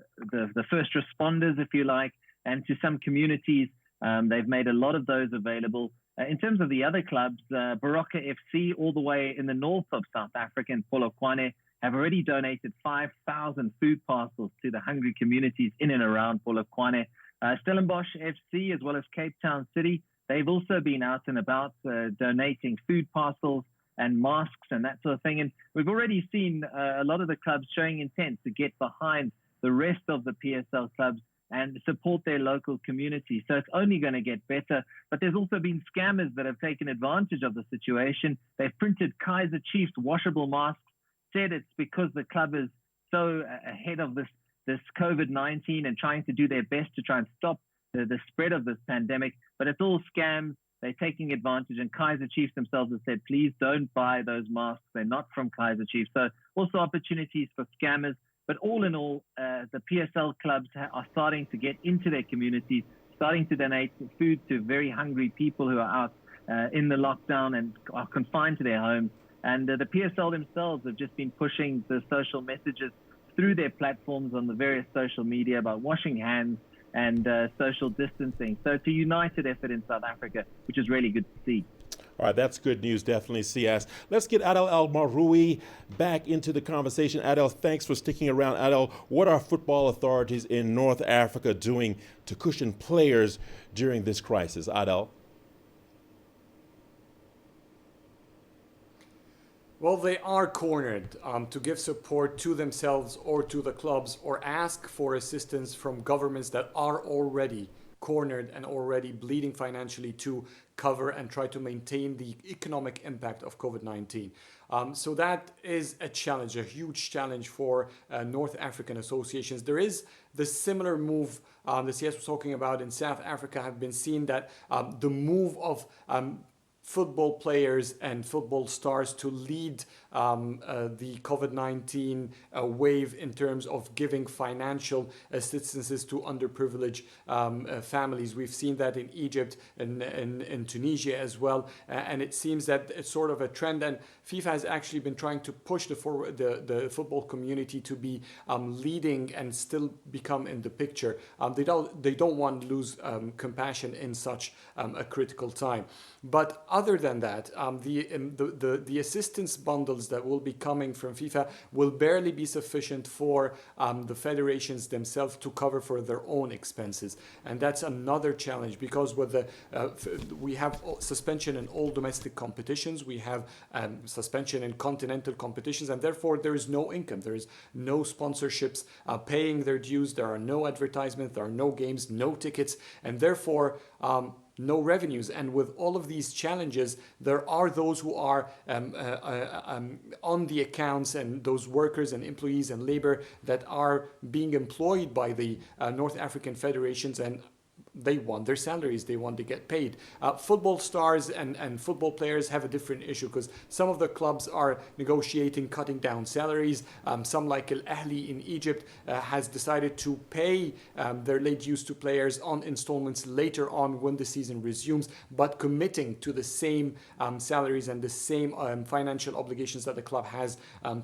first responders, if you like, and to some communities. They've made a lot of those available. In terms of the other clubs, Baroka FC, all the way in the north of South Africa, in Polokwane, have already donated 5,000 food parcels to the hungry communities in and around Polokwane. Stellenbosch FC, as well as Cape Town City, they've also been out and about donating food parcels and masks and that sort of thing. And we've already seen a lot of the clubs showing intent to get behind the rest of the PSL clubs and support their local community. So it's only going to get better. But there's also been scammers that have taken advantage of the situation. They've printed Kaiser Chiefs washable masks, said it's because the club is so ahead of this COVID-19 and trying to do their best to try and stop the spread of this pandemic. But it's all scams. They're taking advantage. And Kaiser Chiefs themselves have said, please don't buy those masks. They're not from Kaiser Chiefs. So also opportunities for scammers. But all in all, the PSL clubs are starting to get into their communities, starting to donate food to very hungry people who are out in the lockdown and are confined to their homes. And the PSL themselves have just been pushing the social messages through their platforms on the various social media about washing hands and social distancing. So it's a united effort in South Africa, which is really good to see. All right, that's good news, definitely, CS. Let's get Adel El-Maroui back into the conversation. Adel, thanks for sticking around. Adel, what are football authorities in North Africa doing to cushion players during this crisis? Adel? Well, they are cornered to give support to themselves or to the clubs or ask for assistance from governments that are already cornered and already bleeding financially to cover and try to maintain the economic impact of COVID-19. So that is a challenge, a huge challenge for North African associations. There is the similar move the CS was talking about in South Africa have been seen that the move of football players and football stars to lead the COVID-19 wave in terms of giving financial assistances to underprivileged families. We've seen that in Egypt and in Tunisia as well. And it seems that it's sort of a trend. And FIFA has actually been trying to push the football community to be leading and still become in the picture. They don't want to lose compassion in such a critical time. But other than that, the assistance bundles that will be coming from FIFA will barely be sufficient for the federations themselves to cover for their own expenses. And that's another challenge because with we have suspension in all domestic competitions, we have suspension in continental competitions, and therefore there is no income, there is no sponsorships paying their dues, there are no advertisements, there are no games, no tickets, and therefore no revenues. And with all of these challenges, there are those who are on the accounts and those workers and employees and labor that are being employed by the North African federations, and they want their salaries, they want to get paid. Football stars and football players have a different issue because some of the clubs are negotiating cutting down salaries. Some like Al Ahly in Egypt has decided to pay their late dues to players on installments later on when the season resumes, but committing to the same salaries and the same financial obligations that the club has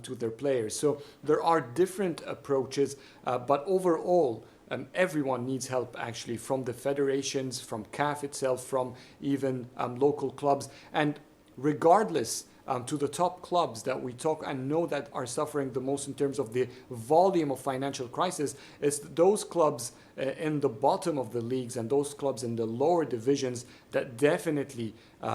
to their players. So there are different approaches, but overall, everyone needs help actually, from the federations, from CAF itself, from even local clubs. And regardless to the top clubs that we talk and know that are suffering the most in terms of the volume of financial crisis, it's those clubs in the bottom of the leagues and those clubs in the lower divisions that definitely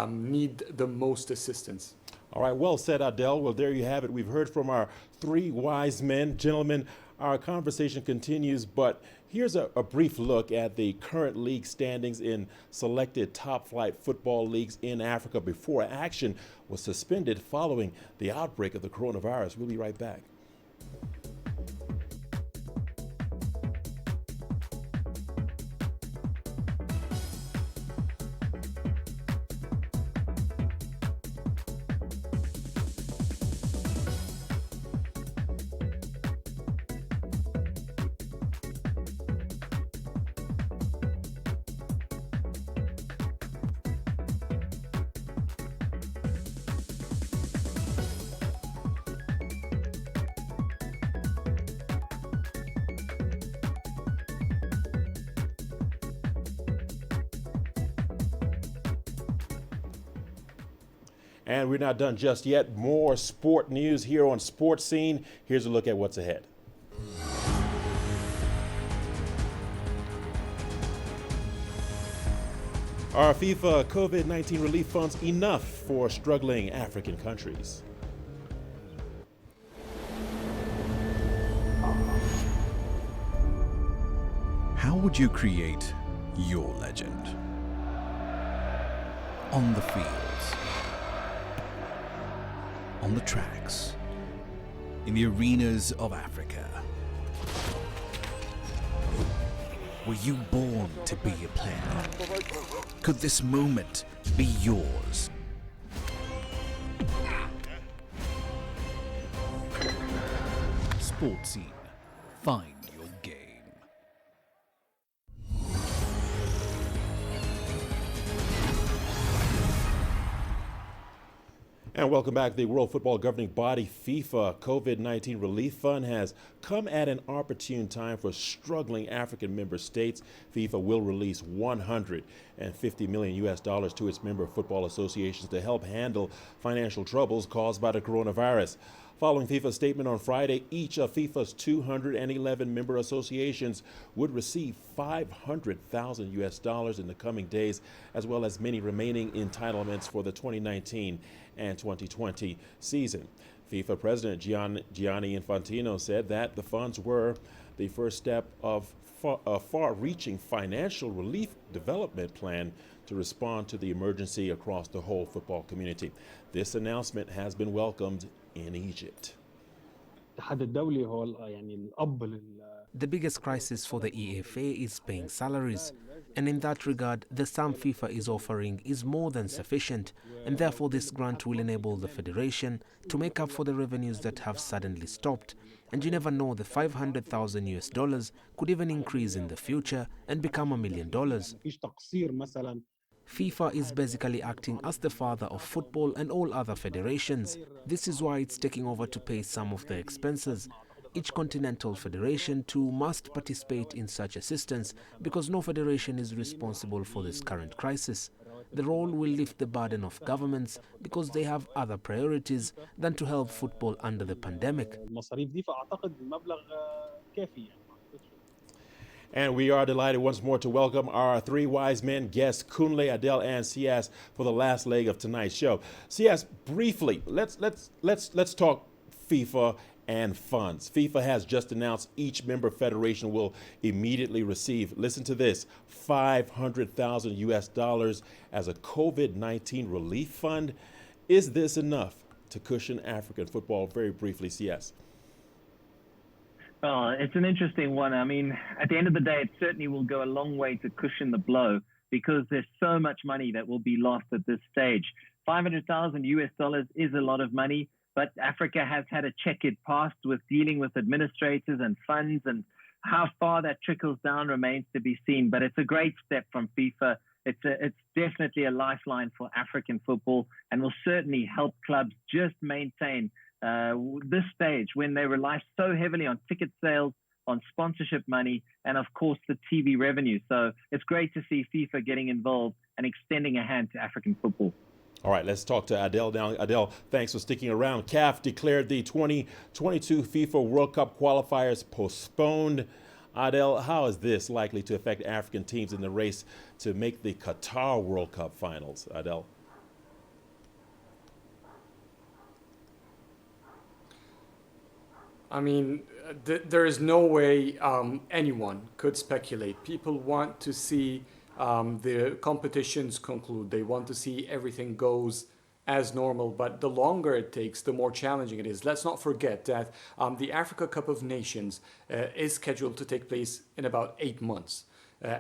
need the most assistance. All right, well said, Adel. Well, there you have it. We've heard from our three wise men. Gentlemen, our conversation continues, but here's a brief look at the current league standings in selected top-flight football leagues in Africa before action was suspended following the outbreak of the coronavirus. We'll be right back. And we're not done just yet. More sport news here on Sports Scene. Here's a look at what's ahead. Are FIFA COVID-19 relief funds enough for struggling African countries? How would you create your legend? On the fields, on the tracks, in the arenas of Africa. Were you born to be a player? Could this moment be yours? Sports Scene. Find your game. And welcome back. The World Football Governing Body, FIFA COVID-19 Relief Fund, has come at an opportune time for struggling African member states. FIFA will release $150 million to its member football associations to help handle financial troubles caused by the coronavirus. Following FIFA's statement on Friday, each of FIFA's 211 member associations would receive $500,000 in the coming days, as well as many remaining entitlements for the 2019 and 2020 season. FIFA President Gianni Infantino said that the funds were the first step of a far-reaching financial relief development plan to respond to the emergency across the whole football community. This announcement has been welcomed in Egypt. The biggest crisis for the EFA is paying salaries, and in that regard, the sum FIFA is offering is more than sufficient, and therefore this grant will enable the federation to make up for the revenues that have suddenly stopped. And you never know, the $500,000 could even increase in the future and become $1 million. FIFA is basically acting as the father of football and all other federations. This is why it's taking over to pay some of the expenses. Each continental federation too must participate in such assistance because no federation is responsible for this current crisis. The role will lift the burden of governments because they have other priorities than to help football under the pandemic. And we are delighted once more to welcome our three wise men guests, Kunle, Adel, and Sias, for the last leg of tonight's show. Sias, briefly, let's talk FIFA and funds. FIFA has just announced each member federation will immediately receive, listen to this, $500,000 as a COVID-19 relief fund. Is this enough to cushion African football? Very briefly, Sias. Oh, it's an interesting one. I mean, at the end of the day, it certainly will go a long way to cushion the blow because there's so much money that will be lost at this stage. $500,000 is a lot of money, but Africa has had a checkered past with dealing with administrators and funds, and how far that trickles down remains to be seen. But it's a great step from FIFA. It's definitely a lifeline for African football and will certainly help clubs just maintain this stage when they rely so heavily on ticket sales, on sponsorship money, and of course the TV revenue. So it's great to see FIFA getting involved and extending a hand to African football. All right, let's talk to Adel now. Adel, thanks for sticking around. CAF declared the 2022 FIFA World Cup qualifiers postponed. Adel, how is this likely to affect African teams in the race to make the Qatar World Cup finals? Adel. I mean, there is no way anyone could speculate. People want to see the competitions conclude. They want to see everything goes as normal, but the longer it takes, the more challenging it is. Let's not forget that the Africa Cup of Nations is scheduled to take place in about 8 months.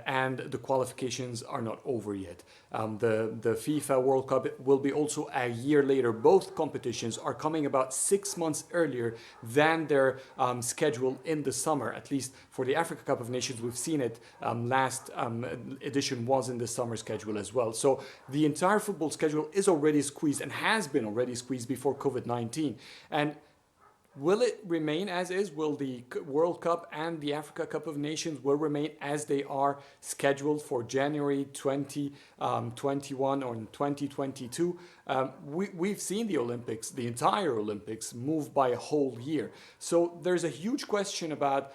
And the qualifications are not over yet. The FIFA World Cup will be also a year later. Both competitions are coming about 6 months earlier than their schedule in the summer. At least for the Africa Cup of Nations, we've seen it. Last edition was in the summer schedule as well. So the entire football schedule is already squeezed and has been already squeezed before COVID-19. And Will it remain as is? Will the World Cup and the Africa Cup of Nations will remain as they are scheduled for January 2021 or 2022? We've seen the Olympics, the entire Olympics, move by a whole year. So there's a huge question about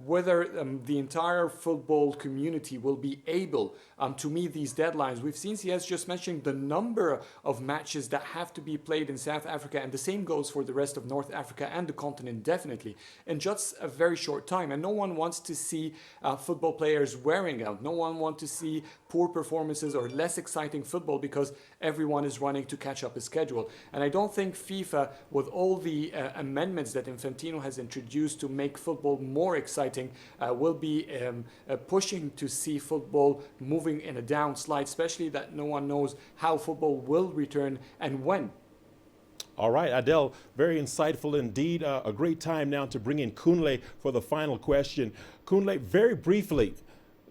whether the entire football community will be able to meet these deadlines. We've seen CS just mentioning the number of matches that have to be played in South Africa, and the same goes for the rest of North Africa and the continent definitely, in just a very short time. And no one wants to see football players wearing out. No one wants to see poor performances or less exciting football because everyone is running to catch up his schedule. And I don't think FIFA, with all the amendments that Infantino has introduced to make football more exciting, will be pushing to see football moving in a downslide, especially that no one knows how football will return and when. All right, Adel, very insightful indeed. A great time now to bring in Kunle for the final question. Kunle, very briefly,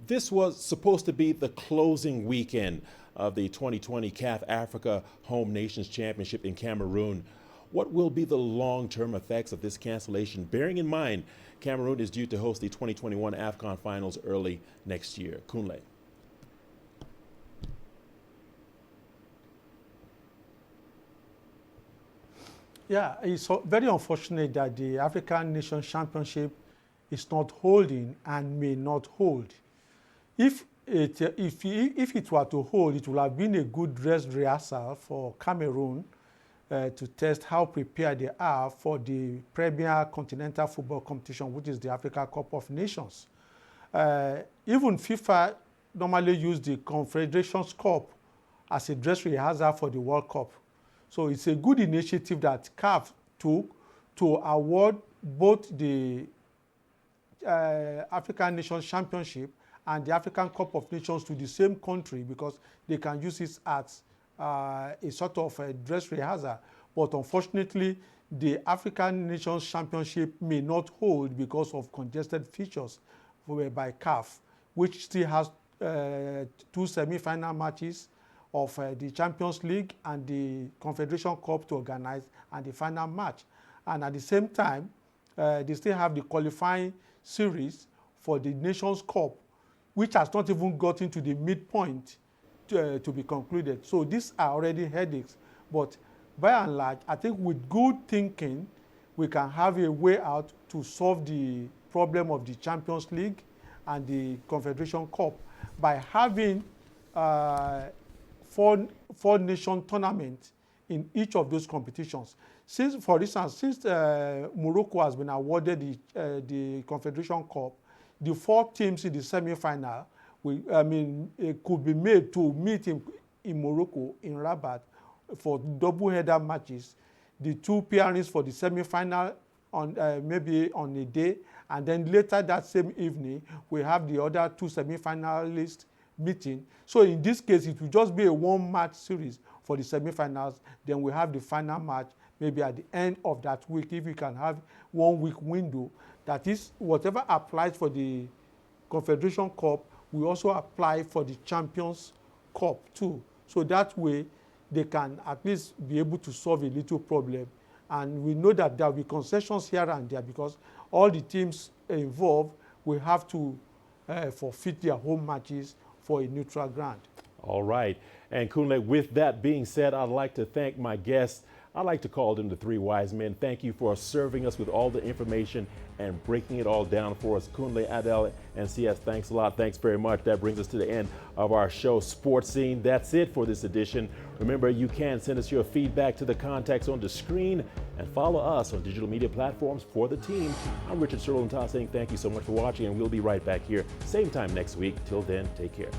this was supposed to be the closing weekend of the 2020 CAF Africa Home Nations Championship in Cameroon. What will be the long-term effects of this cancellation, bearing in mind Cameroon is due to host the 2021 AFCON finals early next year? Kunle. Yeah, it's very unfortunate that the African Nations Championship is not holding and may not hold. If it were to hold, it would have been a good dress rehearsal for Cameroon to test how prepared they are for the premier continental football competition, which is the Africa Cup of Nations. Even FIFA normally use the Confederations Cup as a dress rehearsal for the World Cup. So it's a good initiative that CAF took to award both the African Nations Championship and the African Cup of Nations to the same country, because they can use it as a sort of a dress rehearsal. But unfortunately, the African Nations Championship may not hold because of congested features by CAF, which still has 2 semi-final matches of the Champions League and the Confederation Cup to organize, and the final match. And at the same time, they still have the qualifying series for the Nations Cup, which has not even gotten to the midpoint to be concluded. So these are already headaches. But by and large, I think with good thinking, we can have a way out to solve the problem of the Champions League and the Confederation Cup by having four nation tournaments in each of those competitions. Since, for instance, since Morocco has been awarded the Confederation Cup, the 4 teams in the semi-final, it could be made to meet in Morocco, in Rabat, for double-header matches. The 2 pairings for the semi-final on maybe on a day, and then later that same evening, we have the other 2 semi-finalists meeting. So in this case, it will just be a 1-match series for the semi-finals. Then we have the final match maybe at the end of that week, if we can have 1-week window. That is, whatever applies for the Confederation Cup, we also apply for the Champions Cup too. So that way, they can at least be able to solve a little problem. And we know that there will be concessions here and there, because all the teams involved will have to forfeit their home matches for a neutral ground. All right. And Kunle, with that being said, I'd like to thank my guests. I like to call them the 3 wise men. Thank you for serving us with all the information and breaking it all down for us. Kunle, Adel, and CS, thanks a lot. Thanks very much. That brings us to the end of our show, Sports Scene. That's it for this edition. Remember, you can send us your feedback to the contacts on the screen and follow us on digital media platforms for the team. I'm Richard Nta saying thank you so much for watching, and we'll be right back here same time next week. Till then, take care.